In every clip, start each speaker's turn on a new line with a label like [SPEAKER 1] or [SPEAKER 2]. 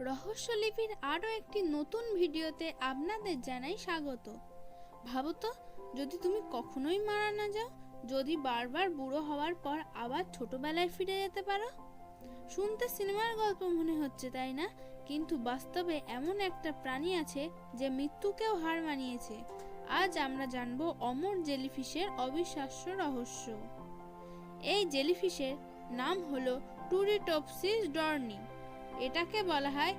[SPEAKER 1] রহস্যলিপির আরও একটি নতুন ভিডিওতে আপনাদের জানাই স্বাগত। ভাবো তো, যদি তুমি কখনোই মারা না যাও, যদি বারবার বুড়ো হওয়ার পর আবার ছোটবেলায় ফিরে যেতে পারো। শুনতে সিনেমার গল্প মনে হচ্ছে, তাই না? কিন্তু বাস্তবে এমন একটা প্রাণী আছে যে মৃত্যুকেও হার মানিয়েছে। আজ আমরা জানবো অমর জেলিফিশের অবিশ্বাস্য রহস্য। এই জেলিফিশের নাম হলো টুরিটোপসিস ডর্নি। এটাকে বলা হয়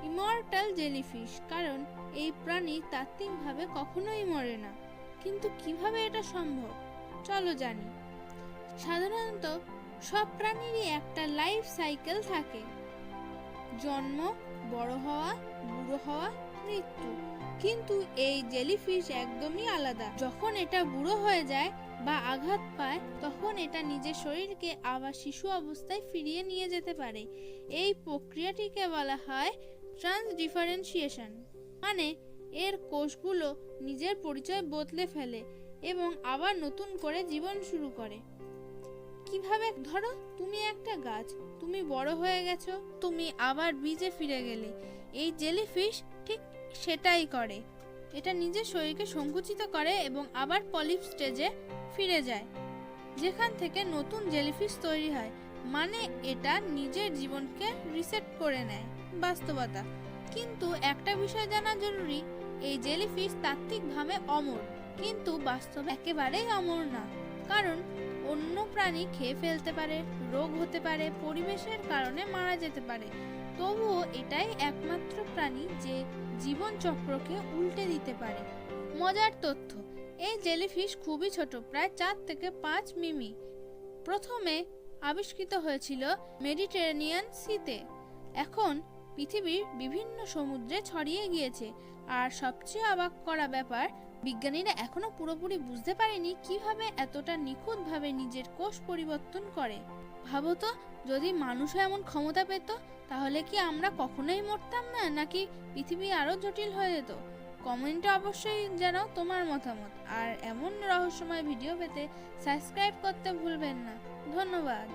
[SPEAKER 1] ইমর্টাল জেলিফিশ, কারণ এই প্রাণী তাত্ত্বিকভাবে কখনোই মরে না। কিন্তু কিভাবে এটা সম্ভব, চলো জানি। সাধারণত সব প্রাণীরই একটা লাইফ সাইকেল থাকে: জন্ম, বড় হওয়া, বুড়ো হওয়া, মৃত্যু। কিন্তু এই জেলিফিশ একদমই আলাদা। যখন এটা বুড়ো হয়ে যায় বা আঘাত পায়, তখন এটা নিজের শরীরকে আবার শিশু অবস্থায় ফিরিয়ে নিয়ে যেতে পারে। এই প্রক্রিয়াটিকে বলা হয় ট্রান্সডিফারেন্সিয়েশন, মানে এর কোষগুলো নিজের পরিচয় বদলে ফেলে এবং আবার নতুন করে জীবন শুরু করে। কিভাবে? ধরো তুমি একটা গাছ, তুমি বড় হয়ে গেছো, তুমি আবার বীজে ফিরে গেলে। এই জেলিফিশ ঠিক সেটাই করে। এটা নিজের শরীরকে সংকুচিত করে এবং আবার পলিপ স্টেজে ফিরে যায়, যেখান থেকে নতুন জেলিফিশ তৈরি হয়। মানে এটা নিজের জীবনকে রিসেট করে নেয়। বাস্তবতা কিন্তু একটা বিষয় জানা জরুরি: এই জেলিফিশ তাত্ত্বিকভাবে অমর, কিন্তু বাস্তবে একেবারেই অমর না। কারণ অন্য প্রাণী খেয়ে ফেলতে পারে, রোগ হতে পারে, পরিবেশের কারণে মারা যেতে পারে। তবুও এটাই একমাত্র প্রাণী যে জীবন চক্রকে উল্টে দিতে পারে। মজার তথ্য: এই জেলিফিশ খুবই ছোট, প্রায় 4 থেকে 5 মিমি। প্রথমে আবিষ্কৃত হয়েছিল মেডিটেরেনিয়ান সিতে, এখন পৃথিবীর বিভিন্ন সমুদ্রে ছড়িয়ে গিয়েছে। আর সবচেয়ে অবাক করা ব্যাপার, বিজ্ঞানীরা এখনো পুরোপুরি বুঝতে পারেনি কিভাবে এতটা নিখুঁতভাবে নিজের কোষ পরিবর্তন করে। ভাবো তো, যদি মানুষও এমন ক্ষমতা পেত, তাহলে কি আমরা কখনোই মরতাম না, নাকি পৃথিবী আরো জটিল হয়ে যেত? কমেন্টে অবশ্যই জানাও তোমার মতামত। আর এমন রহস্যময় ভিডিও পেতে সাবস্ক্রাইব করতে ভুলবেন না। ধন্যবাদ।